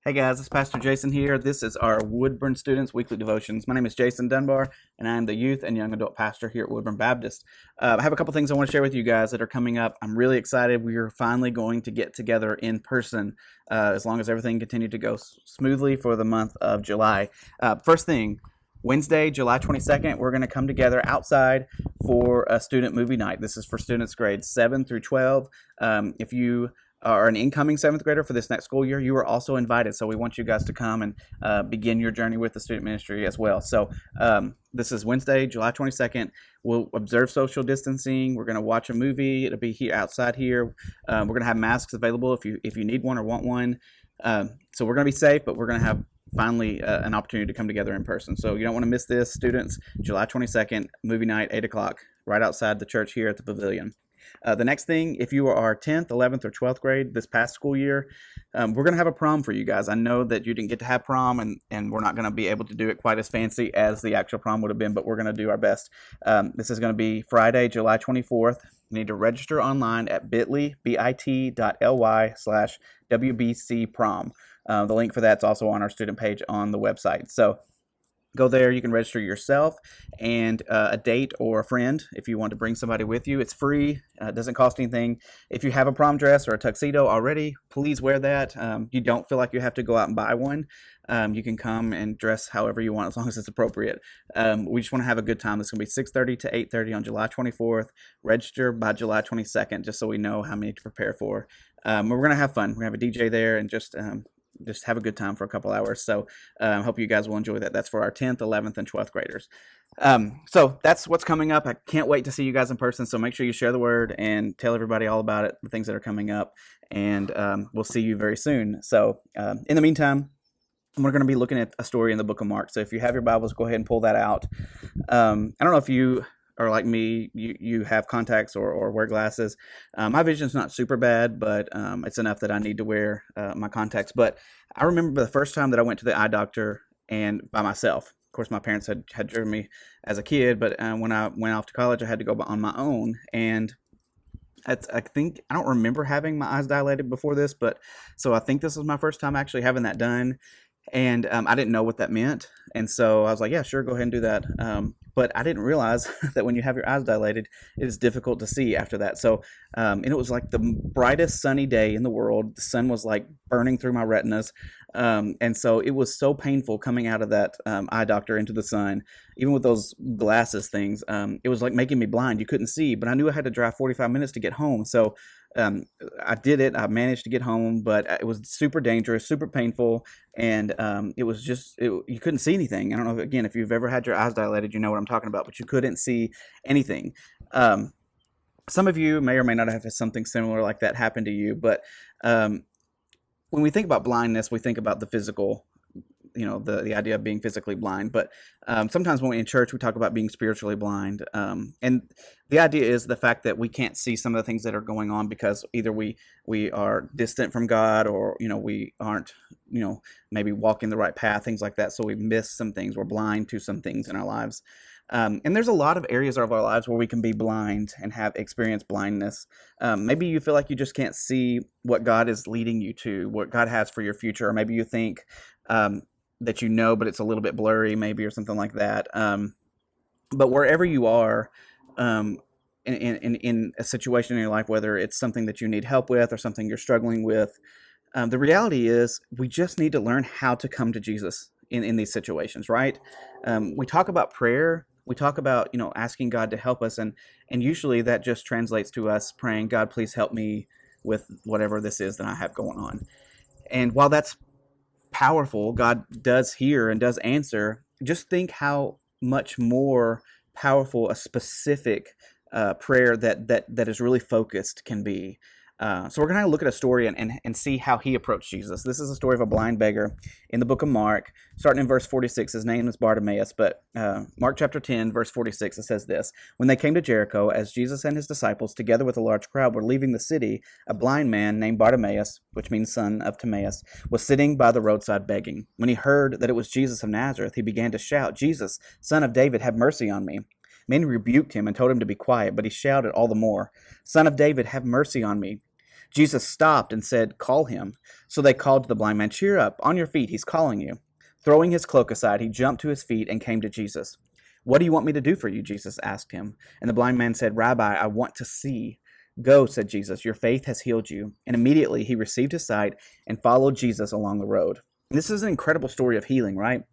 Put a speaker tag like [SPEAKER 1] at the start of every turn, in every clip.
[SPEAKER 1] Hey guys, it's Pastor Jason here. This is our Woodburn Students Weekly Devotions. My name is Jason Dunbar, and I am the youth and young adult pastor here at Woodburn Baptist. I have a couple things I want to share with you guys that are coming up. I'm really excited. We are finally going to get together in person as long as everything continued to go smoothly for the month of July. First thing, Wednesday, July 22nd, we're going to come together outside for a student movie night. This is for students grades 7 through 12. If you are an incoming seventh grader for this next school year, you are also invited. So we want you guys to come and begin your journey with the student ministry as well. So this is Wednesday, July 22nd. We'll observe social distancing. We're going to watch a movie. It'll be here outside here. We're going to have masks available if you need one or want one. So we're going to be safe, but we're going to have finally an opportunity to come together in person. So you don't want to miss this, students. July 22nd, movie night, 8 o'clock, right outside the church here at the pavilion. The next thing, if you are 10th, 11th, or 12th grade this past school year, we're going to have a prom for you guys. I know that you didn't get to have prom, and we're not going to be able to do it quite as fancy as the actual prom would have been, but we're going to do our best. This is going to be Friday, July 24th. You need to register online at bit.ly/WBC prom. The link for that's also on our student page on the website. So go there. You can register yourself and a date or a friend if you want to bring somebody with you. It's free. It doesn't cost anything. If you have a prom dress or a tuxedo already, please wear that. You don't feel like you have to go out and buy one. You can come and dress however you want as long as it's appropriate. We just want to have a good time. It's going to be 6:30 to 8:30 on July 24th. Register by July 22nd just so we know how many to prepare for. We're going to have fun. We're going to have a DJ there and just have a good time for a couple hours. So I hope you guys will enjoy that. That's for our 10th, 11th, and 12th graders. So that's what's coming up. I can't wait to see you guys in person. So make sure you share the word and tell everybody all about it, the things that are coming up. And we'll see you very soon. So in the meantime, we're going to be looking at a story in the book of Mark. So if you have your Bibles, go ahead and pull that out. I don't know if you are like me, you have contacts or wear glasses. My vision's not super bad, but it's enough that I need to wear my contacts. But I remember the first time that I went to the eye doctor and by myself. Of course, my parents had driven me as a kid, but when I went off to college, I had to go on my own. And I don't remember having my eyes dilated before this, but so I think this was my first time actually having that done. And I didn't know what that meant. And so I was like, yeah, sure, go ahead and do that. But I didn't realize that when you have your eyes dilated, it is difficult to see after that. So, and it was like the brightest sunny day in the world. The sun was like burning through my retinas. And so it was so painful coming out of that eye doctor into the sun, even with those glasses things. It was like making me blind. You couldn't see, but I knew I had to drive 45 minutes to get home. So I did it. I managed to get home, but it was super dangerous, super painful, and it was just you couldn't see anything. I don't know if you've ever had your eyes dilated, you know what I'm talking about, but you couldn't see anything. Some of you may or may not have had something similar like that happen to you, but when we think about blindness, we think about the physical, the idea of being physically blind. But sometimes when we're in church, we talk about being spiritually blind. And the idea is the fact that we can't see some of the things that are going on because either we are distant from God or, we aren't, maybe walking the right path, things like that. So we miss some things. We're blind to some things in our lives. And there's a lot of areas of our lives where we can be blind and have experienced blindness. Maybe you feel like you just can't see what God is leading you to, what God has for your future. Or maybe you think that but it's a little bit blurry maybe or something like that. But wherever you are in a situation in your life, whether it's something that you need help with or something you're struggling with, the reality is we just need to learn how to come to Jesus in these situations, right? We talk about prayer. We talk about, asking God to help us. And usually that just translates to us praying, God, please help me with whatever this is that I have going on. And while that's powerful, God does hear and does answer. Just think how much more powerful a specific prayer that is really focused can be. So we're going to look at a story and see how he approached Jesus. This is a story of a blind beggar in the book of Mark, starting in verse 46. His name is Bartimaeus, but Mark chapter 10, verse 46, it says this: When they came to Jericho, as Jesus and his disciples, together with a large crowd, were leaving the city, a blind man named Bartimaeus, which means son of Timaeus, was sitting by the roadside begging. When he heard that it was Jesus of Nazareth, he began to shout, Jesus, son of David, have mercy on me. Many rebuked him and told him to be quiet, but he shouted all the more, Son of David, have mercy on me. Jesus stopped and said, "Call him." So they called to the blind man, "Cheer up, on your feet, he's calling you." Throwing his cloak aside, he jumped to his feet and came to Jesus. "What do you want me to do for you?" Jesus asked him. And the blind man said, "Rabbi, I want to see." "Go," said Jesus, "your faith has healed you." And immediately he received his sight and followed Jesus along the road. This is an incredible story of healing, right?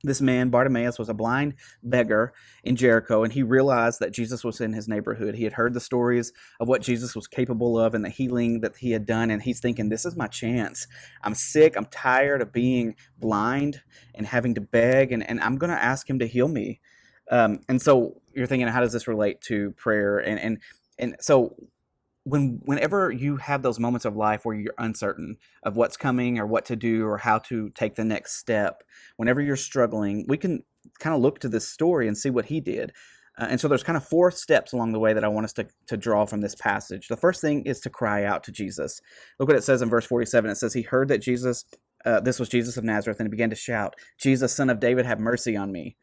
[SPEAKER 1] This man, Bartimaeus, was a blind beggar in Jericho, and he realized that Jesus was in his neighborhood. He had heard the stories of what Jesus was capable of and the healing that he had done, and he's thinking, this is my chance. I'm sick. I'm tired of being blind and having to beg, and I'm going to ask him to heal me. And so you're thinking, how does this relate to prayer? And so whenever you have those moments of life where you're uncertain of what's coming or what to do or how to take the next step, whenever you're struggling, we can kind of look to this story and see what he did. And so there's kind of 4 steps along the way that I want us to draw from this passage. The first thing is to cry out to Jesus. Look what it says in verse 47. It says, he heard that this was Jesus of Nazareth, and he began to shout, "Jesus, Son of David, have mercy on me."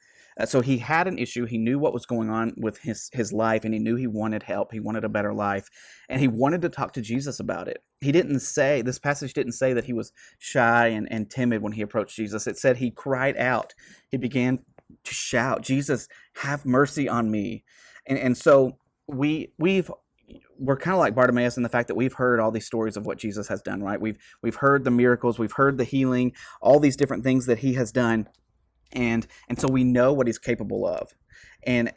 [SPEAKER 1] So he had an issue. He knew what was going on with his life, and he knew he wanted help. He wanted a better life, and he wanted to talk to Jesus about it. This passage didn't say that he was shy and timid when he approached Jesus. It said he cried out. He began to shout, "Jesus, have mercy on me." And so we're kind of like Bartimaeus in the fact that we've heard all these stories of what Jesus has done, right? We've heard the miracles, we've heard the healing, all these different things that he has done. And so we know what he's capable of, and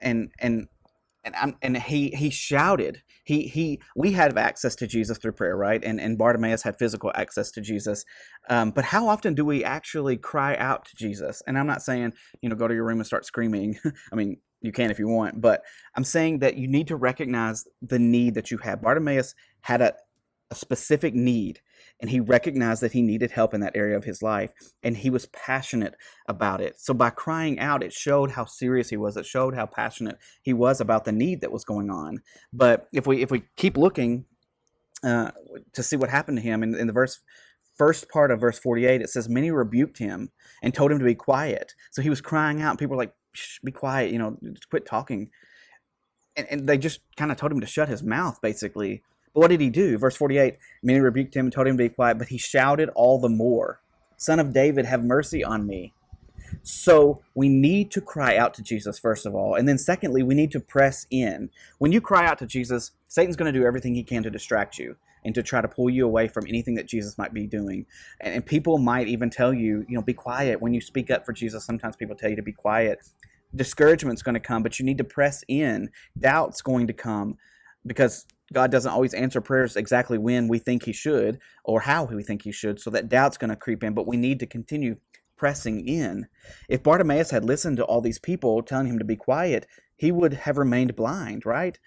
[SPEAKER 1] he shouted. We have access to Jesus through prayer, right? And Bartimaeus had physical access to Jesus. But how often do we actually cry out to Jesus? And I'm not saying, go to your room and start screaming. I mean, you can if you want, but I'm saying that you need to recognize the need that you have. Bartimaeus had a specific need, and he recognized that he needed help in that area of his life, and he was passionate about it. So by crying out, it showed how serious he was. It showed how passionate he was about the need that was going on. But if we keep looking to see what happened to him, in the first part of verse 48, it says, many rebuked him and told him to be quiet. So he was crying out, and people were like, "Shh, be quiet, just quit talking." And they just kind of told him to shut his mouth, basically. But what did he do? Verse 48, many rebuked him and told him to be quiet, but he shouted all the more, "Son of David, have mercy on me." So we need to cry out to Jesus, first of all. And then secondly, we need to press in. When you cry out to Jesus, Satan's going to do everything he can to distract you and to try to pull you away from anything that Jesus might be doing. And people might even tell you, be quiet. When you speak up for Jesus, sometimes people tell you to be quiet. Discouragement's going to come, but you need to press in. Doubt's going to come, because God doesn't always answer prayers exactly when we think he should or how we think he should, so that doubt's going to creep in, but we need to continue pressing in. If Bartimaeus had listened to all these people telling him to be quiet, he would have remained blind, right?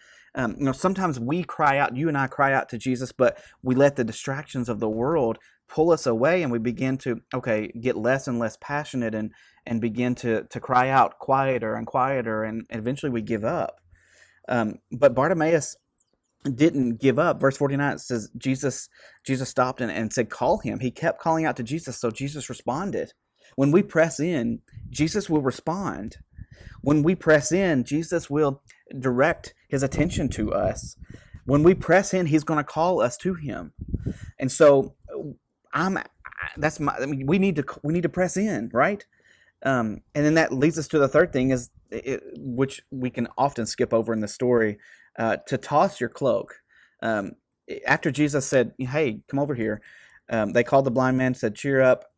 [SPEAKER 1] Sometimes we cry out, you and I cry out to Jesus, but we let the distractions of the world pull us away, and we begin to, get less and less passionate and begin to cry out quieter and quieter, and eventually we give up. But Bartimaeus didn't give up. Verse 49, it says Jesus stopped and said, "Call him." He kept calling out to Jesus, so Jesus responded. When we press in, Jesus will respond. When we press in, Jesus will direct his attention to us. When we press in, he's going to call us to him. And so we need to press in, right? And then that leads us to the third thing, which we can often skip over in the story, to toss your cloak. After Jesus said, "Hey, come over here," they called the blind man, said, "Cheer up,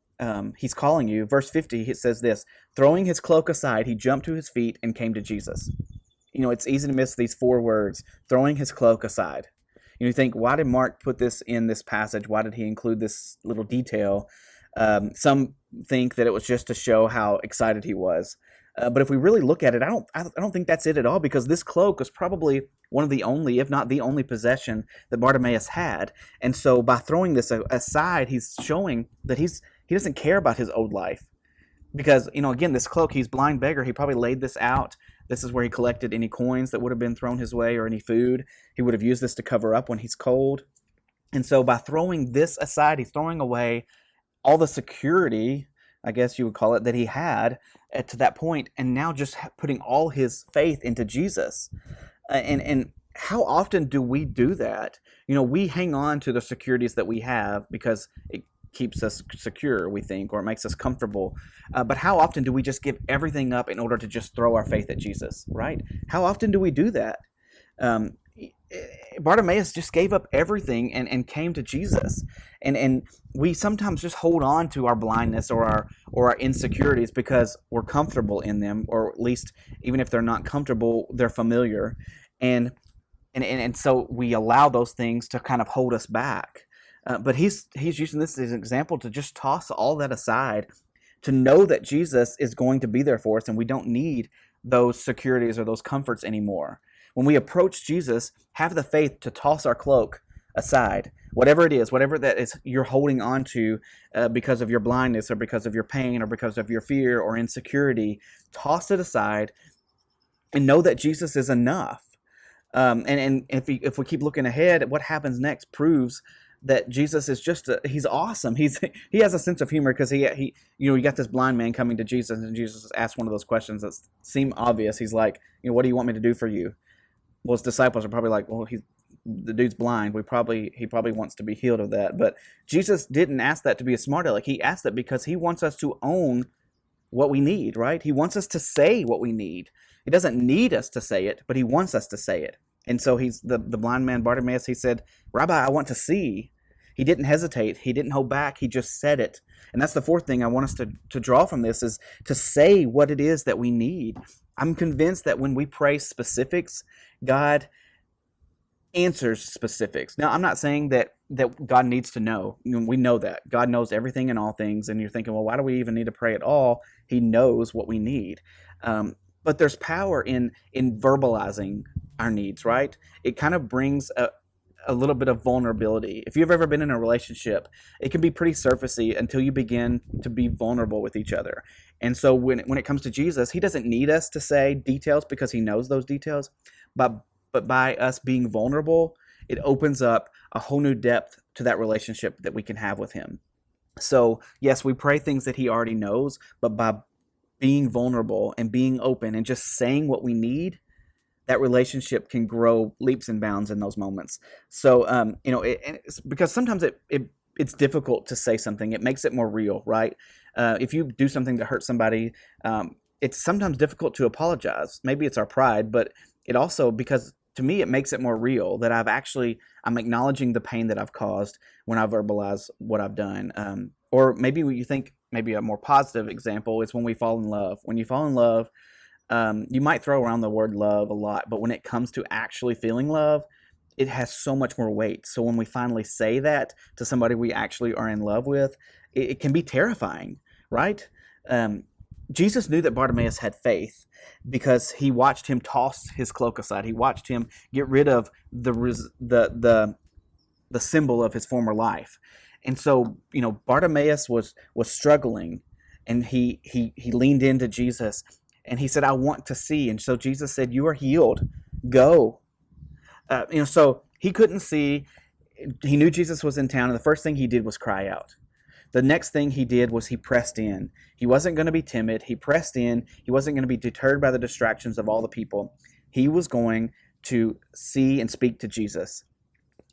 [SPEAKER 1] he's calling you." Verse 50, it says this, throwing his cloak aside, he jumped to his feet and came to Jesus. It's easy to miss these 4 words, throwing his cloak aside. You think, why did Mark put this in this passage? Why did he include this little detail? Some think that it was just to show how excited he was. But if we really look at it, I don't think that's it at all, because this cloak was probably one of the only, if not the only, possession that Bartimaeus had. And so by throwing this aside, he's showing that he doesn't care about his old life. Because, again, this cloak, he's blind beggar. He probably laid this out. This is where he collected any coins that would have been thrown his way or any food. He would have used this to cover up when he's cold. And so by throwing this aside, he's throwing away all the security, I guess you would call it, that he had to that point, and now just putting all his faith into Jesus. And how often do we do that? We hang on to the securities that we have because it keeps us secure, we think, or it makes us comfortable. But how often do we just give everything up in order to just throw our faith at Jesus, right? How often do we do that? Um, Bartimaeus just gave up everything and came to Jesus. And we sometimes just hold on to our blindness or our insecurities because we're comfortable in them, or at least even if they're not comfortable, they're familiar. And and so we allow those things to kind of hold us back. But he's using this as an example to just toss all that aside, to know that Jesus is going to be there for us, and we don't need those securities or those comforts anymore. When we approach Jesus, have the faith to toss our cloak aside, whatever it is, whatever that is you're holding on to because of your blindness or because of your pain or because of your fear or insecurity. Toss it aside and know that Jesus is enough. And if we keep looking ahead, what happens next proves that Jesus is he's awesome. He has a sense of humor because he you got this blind man coming to Jesus, and Jesus asked one of those questions that seem obvious. He's like, what do you want me to do for you? Well, his disciples are probably like, well, the dude's blind. He probably wants to be healed of that. But Jesus didn't ask that to be a smart aleck. He asked that because he wants us to own what we need, right? He wants us to say what we need. He doesn't need us to say it, but he wants us to say it. And so he's the blind man Bartimaeus. He said, "Rabbi, I want to see." He didn't hesitate. He didn't hold back. He just said it. And that's the fourth thing I want us to draw from this, is to say what it is that we need. I'm convinced that when we pray specifics, God answers specifics. Now, I'm not saying that God needs to know. We know that. God knows everything and all things. And you're thinking, well, why do we even need to pray at all? He knows what we need. But there's power in verbalizing our needs, right? It kind of brings a little bit of vulnerability. If you've ever been in a relationship, it can be pretty surfacey until you begin to be vulnerable with each other. And so when it comes to Jesus, he doesn't need us to say details because he knows those details. But by us being vulnerable, it opens up a whole new depth to that relationship that we can have with him. So yes, we pray things that he already knows, but by being vulnerable and being open and just saying what we need, that relationship can grow leaps and bounds in those moments. So, it's because sometimes it's difficult to say something. It makes it more real, right? If you do something to hurt somebody, it's sometimes difficult to apologize. Maybe it's our pride, but it also, because to me, it makes it more real that I'm acknowledging the pain that I've caused when I verbalize what I've done. Or maybe you think maybe a more positive example is when we fall in love. When you fall in love, you might throw around the word love a lot, but when it comes to actually feeling love, it has so much more weight. So when we finally say that to somebody we actually are in love with, it can be terrifying, right? Jesus knew that Bartimaeus had faith because he watched him toss his cloak aside. He watched him get rid of the symbol of his former life. And so, Bartimaeus was struggling, and he leaned into Jesus, and he said, "I want to see." And so Jesus said, "You are healed. Go." So he couldn't see. He knew Jesus was in town, and the first thing he did was cry out. The next thing he did was he pressed in. He wasn't going to be timid. He pressed in. He wasn't going to be deterred by the distractions of all the people. He was going to see and speak to Jesus.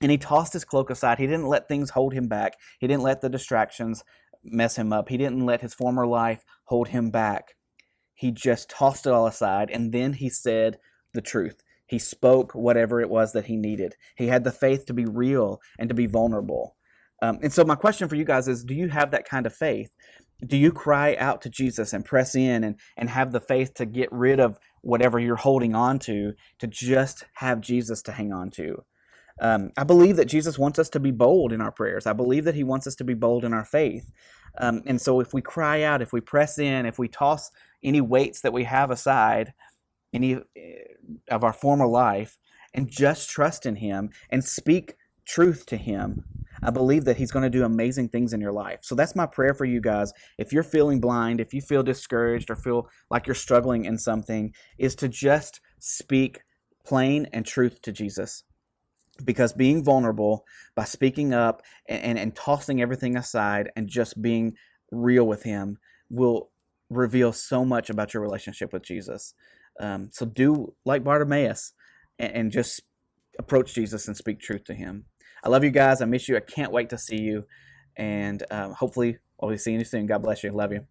[SPEAKER 1] And he tossed his cloak aside. He didn't let things hold him back. He didn't let the distractions mess him up. He didn't let his former life hold him back. He just tossed it all aside, and then he said the truth. He spoke whatever it was that he needed. He had the faith to be real and to be vulnerable. And so my question for you guys is, do you have that kind of faith? Do you cry out to Jesus and press in and have the faith to get rid of whatever you're holding on to just have Jesus to hang on to? I believe that Jesus wants us to be bold in our prayers. I believe that he wants us to be bold in our faith. And so if we cry out, if we press in, if we toss any weights that we have aside, any of our former life, and just trust in him and speak truth to him, I believe that he's going to do amazing things in your life. So that's my prayer for you guys. If you're feeling blind, if you feel discouraged or feel like you're struggling in something, is to just speak plain and truth to Jesus. Because being vulnerable, by speaking up and tossing everything aside and just being real with him, will reveal so much about your relationship with Jesus. So do like Bartimaeus and just approach Jesus and speak truth to him. I love you guys. I miss you. I can't wait to see you. And hopefully, I'll be seeing you soon. God bless you. Love you.